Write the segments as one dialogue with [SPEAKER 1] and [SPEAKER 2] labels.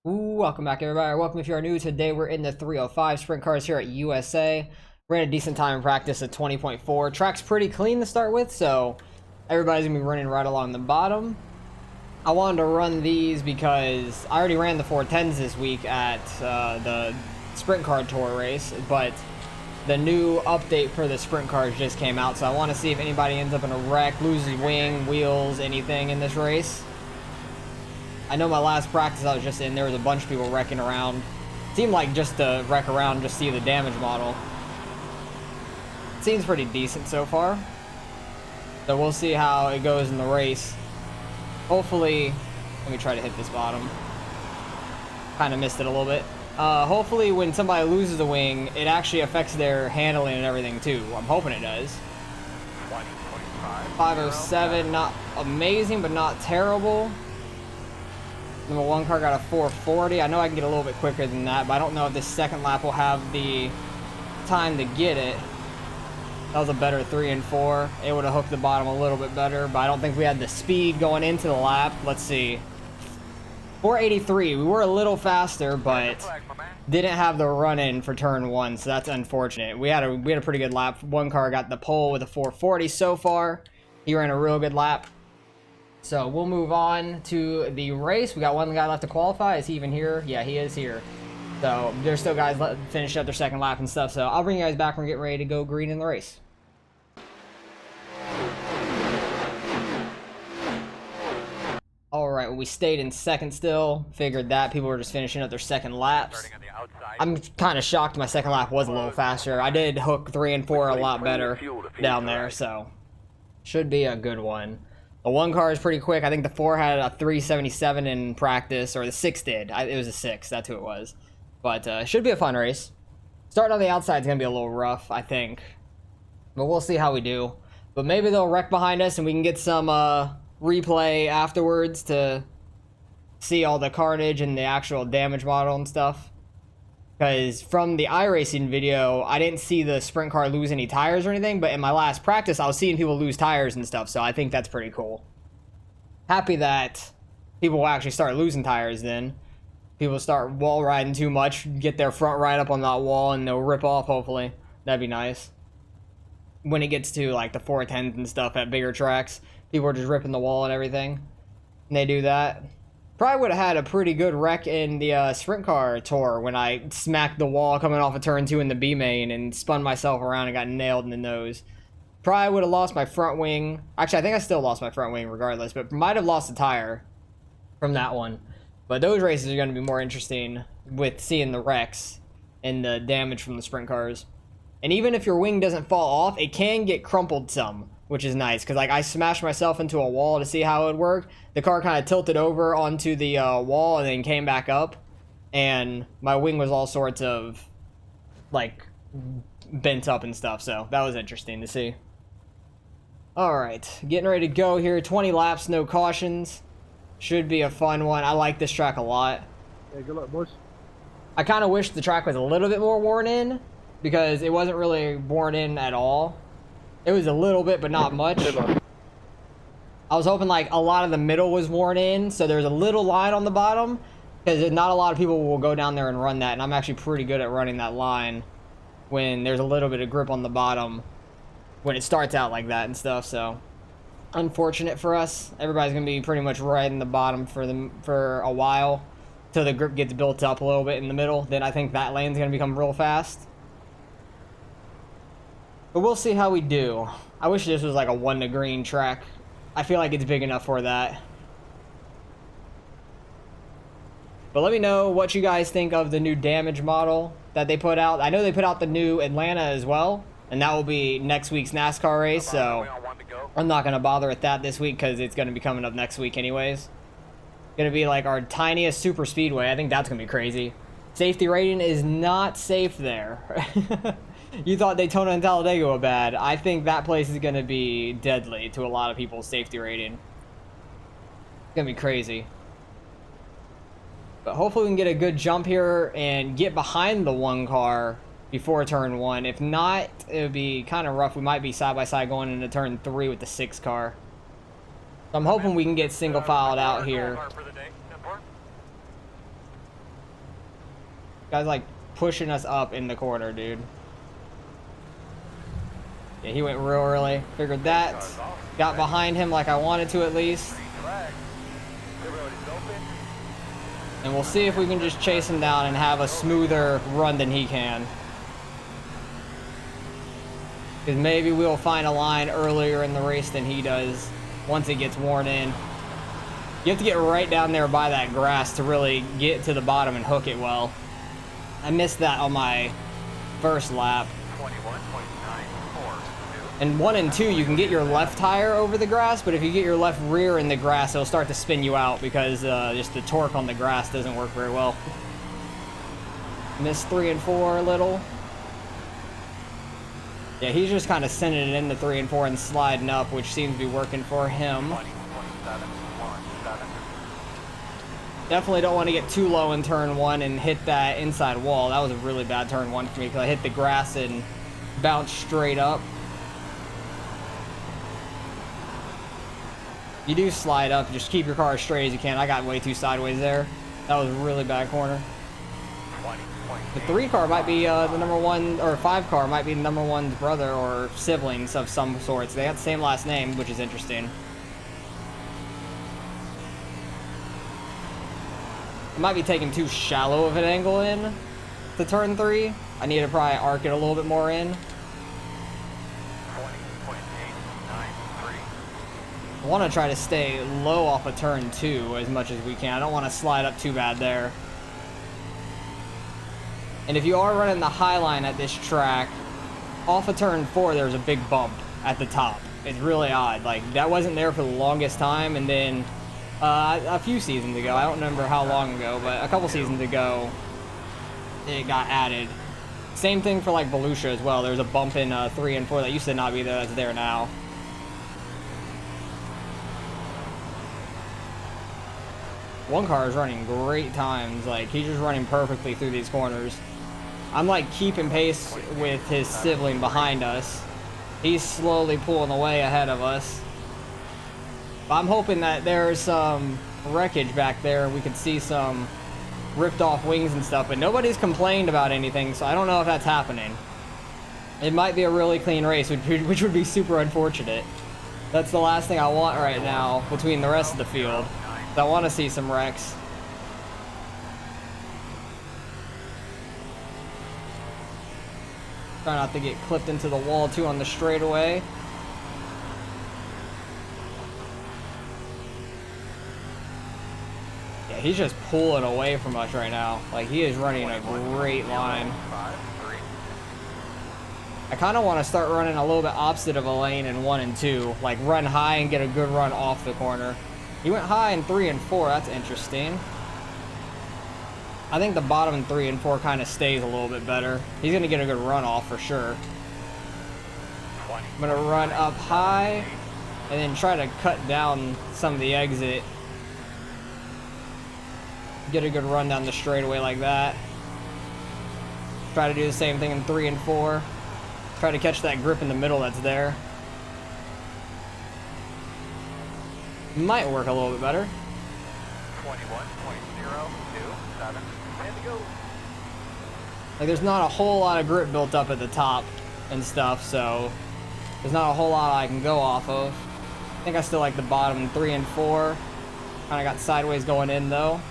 [SPEAKER 1] Welcome back, everybody. Welcome if you are new. Today we're in the 305 sprint cars here at USA. Ran a decent time in practice at 20.4. Track's pretty clean to start with, so everybody's gonna be running right along the bottom. I wanted to run these because I already ran the 410s this week at the sprint car tour race, but the new update for the sprint cars just came out, so I want to see if anybody ends up in a wreck, loses wing, wheels, anything in this race. I know my last practice I was just in, there was a bunch of people wrecking around. Seemed like just to wreck around, just see the damage model. Seems pretty decent so far. So we'll see how it goes in the race. Hopefully, let me try to hit this bottom. Kind of missed it a little bit. Hopefully when somebody loses a wing, it actually affects their handling and everything too. I'm hoping it does. 507, not amazing, but not terrible. Number one car got a 440. I know I can get a little bit quicker than that, but I don't know if this second lap will have the time to get it. That was a better 3 and 4. It would have hooked the bottom a little bit better, but I don't think we had the speed going into the lap. Let's see. 483. We were a little faster, but didn't have the run-in for turn 1, so that's unfortunate. We had a pretty good lap. One car got the pole with a 440 so far. He ran a real good lap. So we'll move on to the race. We got one guy left to qualify. Is he even here? Yeah, he is here. So there's still guys finish up their second lap and stuff. So I'll bring you guys back when we get ready to go green in the race. All right, well, we stayed in second still. Figured that people were just finishing up their second laps. I'm kind of shocked my second lap was a little faster. I did hook 3 and 4 a lot better down there, so should be a good one. The one car is pretty quick. I think the 4 had a 377 in practice, or the 6 did. It was a 6. That's who it was. But should be a fun race. Starting on the outside is going to be a little rough, I think. But we'll see how we do. But maybe they'll wreck behind us and we can get some replay afterwards to see all the carnage and the actual damage model and stuff. Because from the iRacing video, I didn't see the sprint car lose any tires or anything, but in my last practice, I was seeing people lose tires and stuff, so I think that's pretty cool. Happy that people will actually start losing tires then. People start wall riding too much, get their front right up on that wall, and they'll rip off, hopefully. That'd be nice. When it gets to, like, the 410s and stuff at bigger tracks, people are just ripping the wall and everything. And they do that. Probably would have had a pretty good wreck in the sprint car tour when I smacked the wall coming off of turn 2 in the B main and spun myself around and got nailed in the nose. Probably would have lost my front wing. Actually, I think I still lost my front wing regardless, but might have lost a tire from that one. But those races are going to be more interesting with seeing the wrecks and the damage from the sprint cars. And even if your wing doesn't fall off, it can get crumpled some, which is nice, because like I smashed myself into a wall to see how it would work. The car kind of tilted over onto the wall and then came back up, and my wing was all sorts of like bent up and stuff, so that was interesting to see. Alright, getting ready to go here. 20 laps, no cautions. Should be a fun one. I like this track a lot.
[SPEAKER 2] Yeah, good luck, boys.
[SPEAKER 1] I kind of wish the track was a little bit more worn in, because it wasn't really worn in at all. It was a little bit, but not much. I was hoping like a lot of the middle was worn in, so there's a little line on the bottom, because not a lot of people will go down there and run that, and I'm actually pretty good at running that line when there's a little bit of grip on the bottom when it starts out like that and stuff. So unfortunate for us. Everybody's gonna be pretty much riding the bottom for a while till the grip gets built up a little bit in the middle. Then I think that lane's gonna become real fast. But we'll see how we do. I wish this was like a 1 to green track. I feel like it's big enough for that. But let me know what you guys think of the new damage model that they put out. I know they put out the new Atlanta as well, and that will be next week's NASCAR race, so I'm not going to bother with that this week because it's going to be coming up next week anyways. Going to be like our tiniest super speedway. I think that's going to be crazy. Safety rating is not safe there. You thought Daytona and Talladega were bad. I think that place is going to be deadly to a lot of people's safety rating. It's going to be crazy. But hopefully we can get a good jump here and get behind the one car before turn 1. If not, it would be kind of rough. We might be side by side going into turn 3 with the 6 car. So I'm hoping we can get single filed out here. Guy's like pushing us up in the corner, dude. Yeah, he went real early. Figured that. Got behind him like I wanted to at least. And we'll see if we can just chase him down and have a smoother run than he can. Because maybe we'll find a line earlier in the race than he does once it gets worn in. You have to get right down there by that grass to really get to the bottom and hook it well. I missed that on my first lap. And 1 and 2, you can get your left tire over the grass, but if you get your left rear in the grass, it'll start to spin you out because just the torque on the grass doesn't work very well. Missed 3 and 4 a little. Yeah, he's just kind of sending it into 3 and 4 and sliding up, which seems to be working for him. Definitely don't want to get too low in turn 1 and hit that inside wall. That was a really bad turn 1 for me because I hit the grass and bounced straight up. You do slide up, just keep your car as straight as you can. I got way too sideways there. That was a really bad corner. The 3 car might be the number 1, or 5 car might be the number 1's brother or siblings of some sorts. They got the same last name, which is interesting. I might be taking too shallow of an angle in to turn 3. I need to probably arc it a little bit more in. I want to try to stay low off of turn 2 as much as we can. I don't want to slide up too bad there. And if you are running the high line at this track, off of turn 4 there's a big bump at the top. It's really odd. Like, that wasn't there for the longest time, and then a few seasons ago, I don't remember how long ago, but a couple seasons ago, it got added. Same thing for like Volusia as well. There's a bump in 3 and 4 that used to not be there, that's there now. One car is running great times. Like, he's just running perfectly through these corners. I'm like keeping pace with his sibling behind us. He's slowly pulling away ahead of us. But I'm hoping that there's some wreckage back there and we could see some ripped off wings and stuff, but nobody's complained about anything, so I don't know if that's happening. It might be a really clean race, which would be super unfortunate. That's the last thing I want right now between the rest of the field. I want to see some wrecks. Try not to get clipped into the wall too on the straightaway. Yeah, he's just pulling away from us right now. Like, he is running a great line. I kind of want to start running a little bit opposite of a lane in 1 and 2. Like, run high and get a good run off the corner. He went high in 3 and 4. That's interesting. I think the bottom in 3 and 4 kind of stays a little bit better. He's going to get a good run off for sure. I'm going to run up high and then try to cut down some of the exit. Get a good run down the straightaway like that. Try to do the same thing in 3 and 4. Try to catch that grip in the middle that's there. Might work a little bit better.
[SPEAKER 2] 21.027. And to go.
[SPEAKER 1] Like, there's not a whole lot of grip built up at the top and stuff, so there's not a whole lot I can go off of. I think I still like the bottom 3 and 4. Kind of got sideways going in though.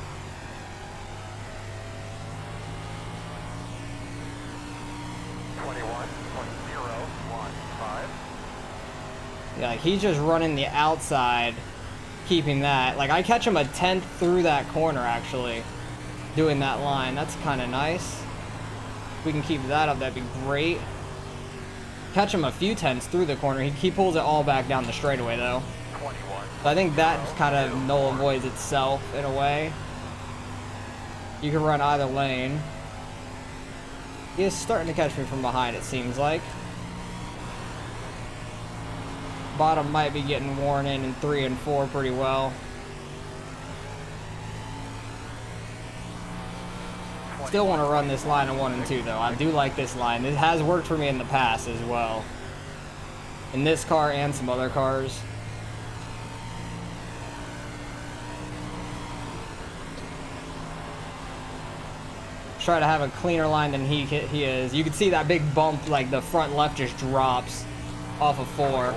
[SPEAKER 1] Yeah, like, he's just running the outside, keeping that. Like, I catch him a 10th through that corner, actually, doing that line. That's kind of nice. If we can keep that up, that'd be great. Catch him a few 10ths through the corner. He pulls it all back down the straightaway, though. So I think that just kind of null and voids itself, in a way. You can run either lane. He is starting to catch me from behind, it seems like. Bottom might be getting worn in 3 and 4 pretty well. Still want to run this line in 1 and 2 though. I do like this line. It has worked for me in the past as well. In this car and some other cars. try to have a cleaner line than he is. You can see that big bump, like the front left just drops off of 4.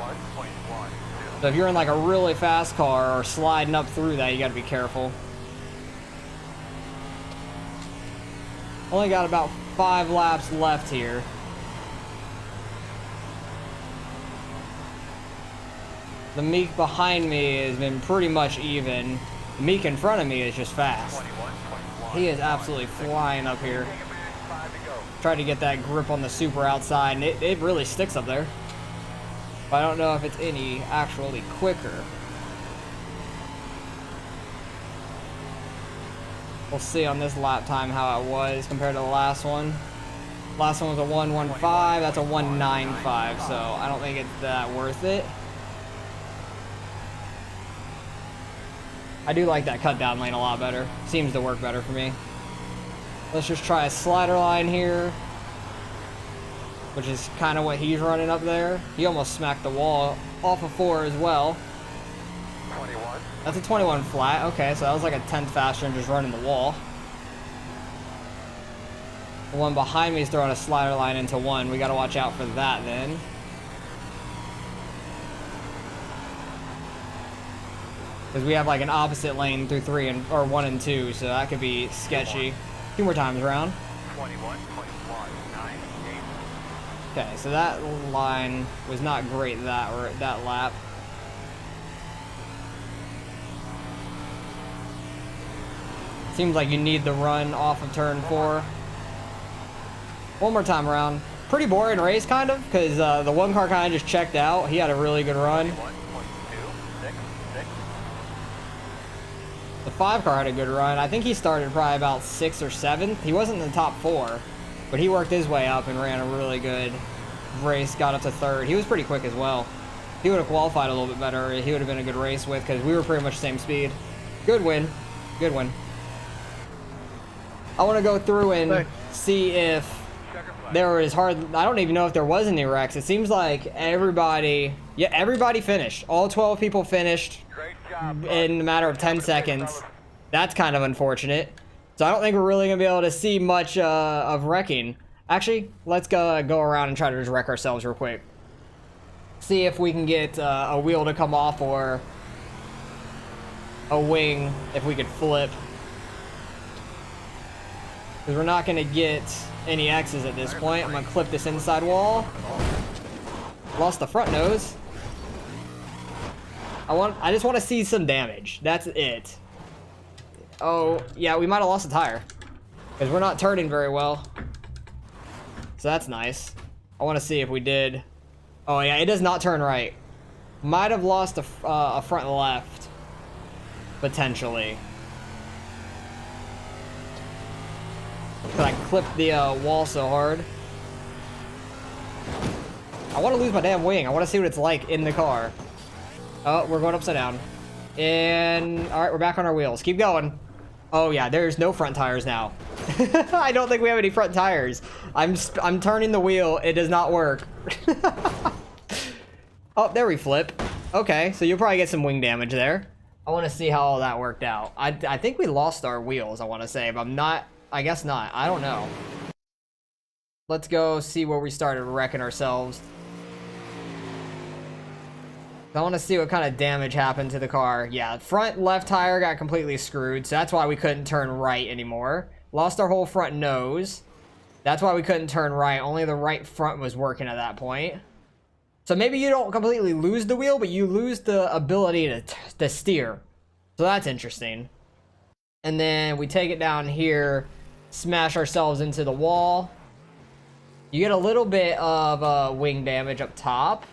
[SPEAKER 1] So if you're in like a really fast car or sliding up through that, you gotta be careful. Only got about 5 laps left here. The Meek behind me has been pretty much even. The Meek in front of me is just fast. He is absolutely flying up here. Try to get that grip on the super outside, and it really sticks up there. But I don't know if it's any actually quicker. We'll see on this lap time how it was compared to the last one. Last one was a 1:15, that's a 1:95, so I don't think it's that worth it. I do like that cut down lane a lot better. Seems to work better for me. Let's just try a slider line here, which is kind of what he's running up there. He almost smacked the wall off of 4 as well.
[SPEAKER 2] 21.
[SPEAKER 1] That's a 21 flat. Okay, so that was like a 10th faster and just running the wall. The one behind me is throwing a slider line into 1. We got to watch out for that then. Because we have like an opposite lane through 3 and or 1 and 2, so that could be sketchy. 2 more times around.
[SPEAKER 2] 21, 9, 8.
[SPEAKER 1] Okay, so that line was not great that lap. Seems like you need the run off of turn 4. One more time around. Pretty boring race, kind of, because the one car kind of just checked out. He had a really good run.
[SPEAKER 2] 21.2,
[SPEAKER 1] The 5 car had a good run. I think he started probably about 6th or 7th. He wasn't in the top 4, but he worked his way up and ran a really good race. Got up to 3rd. He was pretty quick as well. If he would have qualified a little bit better, he would have been a good race with, because we were pretty much the same speed. Good win. Good win. I want to go through and see if there was I don't even know if there was any wrecks. It seems like everybody finished. All 12 people finished in a matter of 10 seconds. That's kind of unfortunate. So I don't think we're really going to be able to see much of wrecking. Actually, let's go around and try to just wreck ourselves real quick. See if we can get a wheel to come off or a wing if we could flip. Because we're not going to get any X's at this point. I'm going to clip this inside wall. Lost the front nose. I just want to see some damage. That's it. Oh, yeah, we might have lost a tire. Because we're not turning very well. So that's nice. I want to see if we did. Oh, yeah, it does not turn right. Might have lost a front left. Potentially. Because I clipped the wall so hard. I want to lose my damn wing. I want to see what it's like in the car. Oh, we're going upside down. And, alright, we're back on our wheels. Keep going. Oh, yeah, there's no front tires now. I don't think we have any front tires. I'm turning the wheel. It does not work. Oh, there we flip. Okay, so you'll probably get some wing damage there. I want to see how all that worked out. I think we lost our wheels, I want to say, but I'm not... I guess not. I don't know. Let's go see where we started wrecking ourselves. I want to see what kind of damage happened to the car. Yeah, front left tire got completely screwed, so that's why we couldn't turn right anymore. Lost our whole front nose. That's why we couldn't turn right. Only the right front was working at that point. So maybe you don't completely lose the wheel, but you lose the ability to steer. So that's interesting. And then we take it down here, smash ourselves into the wall. You get a little bit of wing damage up top.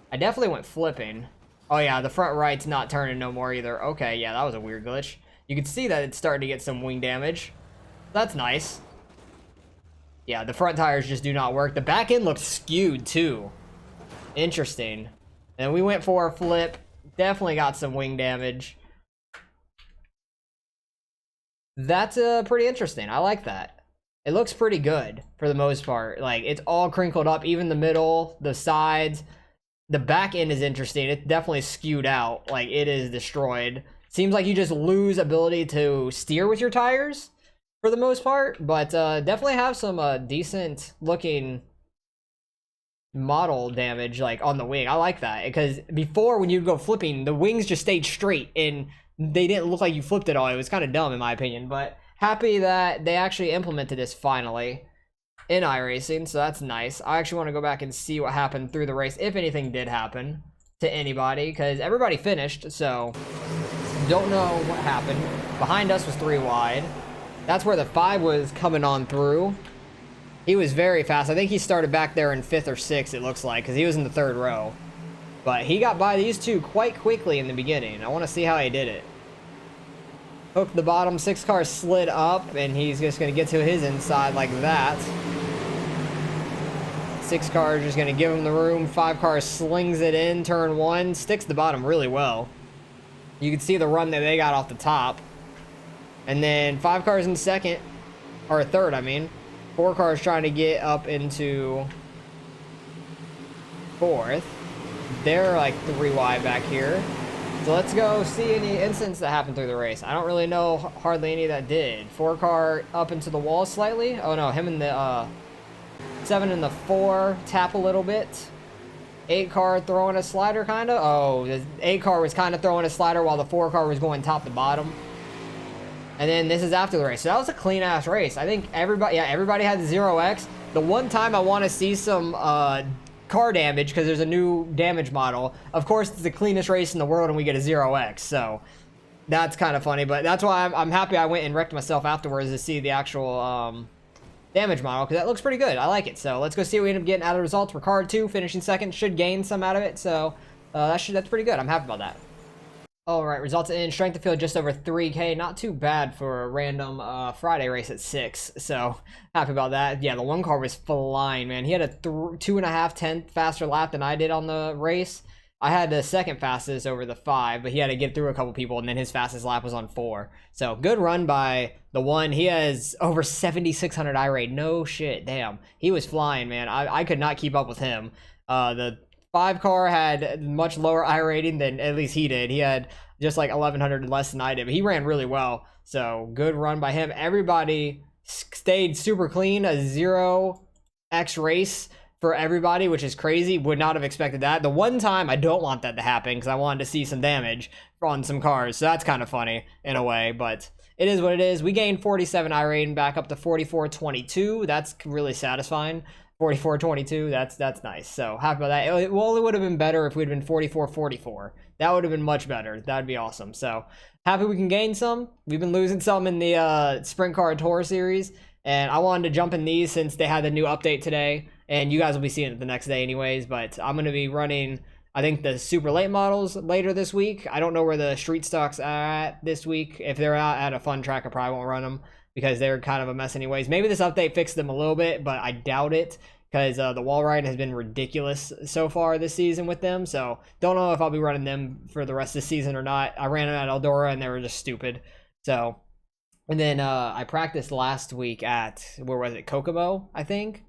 [SPEAKER 1] I definitely went flipping. Oh yeah, the front right's not turning no more either. Okay, yeah, that was a weird glitch. You can see that it's starting to get some wing damage. That's nice. Yeah, the front tires just do not work. The back end looks skewed too. Interesting. And we went for a flip. Definitely got some wing damage. That's pretty interesting. I like that. It looks pretty good for the most part. Like, it's all crinkled up, even the middle, the sides. The back end is interesting. It's definitely skewed out. Like, it is destroyed. Seems like you just lose ability to steer with your tires for for the most part, but definitely have some decent looking model damage like on the wing. I like that, because before when you'd go flipping, the wings just stayed straight and they didn't look like you flipped it all. It was kind of dumb in my opinion, but happy that they actually implemented this finally in iRacing, so that's nice. I actually want to go back and see what happened through the race, if anything did happen to anybody, because everybody finished, so don't know what happened. Behind us was 3 wide. That's where the 5 was coming on through. He was very fast. I think he started back there in 5th or 6th, it looks like, because he was in the 3rd row. But he got by these two quite quickly in the beginning. I want to see how he did it. Hooked the bottom, 6 cars slid up, and he's just going to get to his inside like that. 6 cars just going to give him the room. 5 cars slings it in, turn 1, sticks the bottom really well. You can see the run that they got off the top. And then 5 cars in second, or third, I mean. 4 cars trying to get up into 4th. They're like 3 wide back here. So let's go see any incidents that happened through the race. I don't really know hardly any that did. 4 car up into the wall slightly. Oh no, him and the 7 and the 4 tap a little bit. 8 car throwing a slider kind of. Oh, the 8 car was kind of throwing a slider while the 4 car was going top to bottom. And then this is after the race. So that was a clean ass race. I think everybody had 0x. The one time I want to see some car damage, because there's a new damage model. Of course, it's the cleanest race in the world and we get a 0x. So that's kind of funny. But that's why I'm happy I went and wrecked myself afterwards to see the actual damage model, because that looks pretty good. I like it. So let's go see what we end up getting out of the results. Ricard 2 finishing second, should gain some out of it. So that's pretty good. I'm happy about that. All right, results in strength of field just over 3K. Not too bad for a random Friday race at 6. So happy about that. Yeah, the 1 car was flying, man. He had a 2.5 faster lap than I did on the race. I had the second fastest over the 5, but he had to get through a couple people, and then his fastest lap was on 4. So good run by the 1. He has over 7,600 iRate. No shit, damn. He was flying, man. I could not keep up with him. The 5 car had much lower I rating than at least he did. He had just like 1,100 less than I did, but he ran really well. So good run by him. Everybody stayed super clean. A 0x race for everybody, which is crazy. Would not have expected that. The one time I don't want that to happen, because I wanted to see some damage on some cars. So that's kind of funny in a way, but it is what it is. We gained 47 I rating back up to 44.22. That's really satisfying. 44.22, that's nice. So happy about that. It would have been better if we'd been 44.44. That would have been much better. That would be awesome. So happy we can gain some. We've been losing some in the Sprint Car Tour series, and I wanted to jump in these since they had the new update today, and you guys will be seeing it the next day anyways. But I'm going to be running, I think, the super late models later this week. I don't know where the street stocks are at this week. If they're out at a fun track, I probably won't run them, because they're kind of a mess anyways. Maybe this update fixed them a little bit, but I doubt it, because the wall ride has been ridiculous so far this season with them. So don't know if I'll be running them for the rest of the season or not. I ran them at Eldora and they were just stupid. So, and then I practiced last week at, where was it, Kokomo, I think?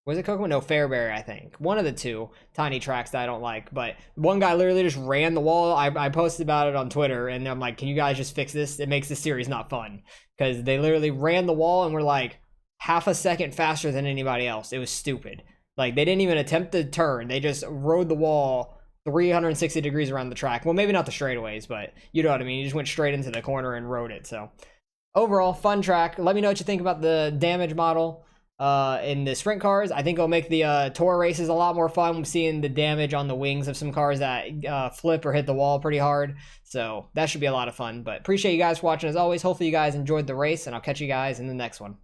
[SPEAKER 1] Was it Kokomo? No, Fairbury, I think. One of the two tiny tracks that I don't like. But one guy literally just ran the wall. I posted about it on Twitter, and I'm like, can you guys just fix this? It makes this series not fun. Because they literally ran the wall and were like half a second faster than anybody else. It was stupid. Like, they didn't even attempt to turn. They just rode the wall 360 degrees around the track. Well, maybe not the straightaways, but you know what I mean. You just went straight into the corner and rode it. So overall, fun track. Let me know what you think about the damage model in the sprint cars. I think it'll make the tour races a lot more fun, seeing the damage on the wings of some cars that flip or hit the wall pretty hard. So that should be a lot of fun. But appreciate you guys for watching as always. Hopefully you guys enjoyed the race, and I'll catch you guys in the next one.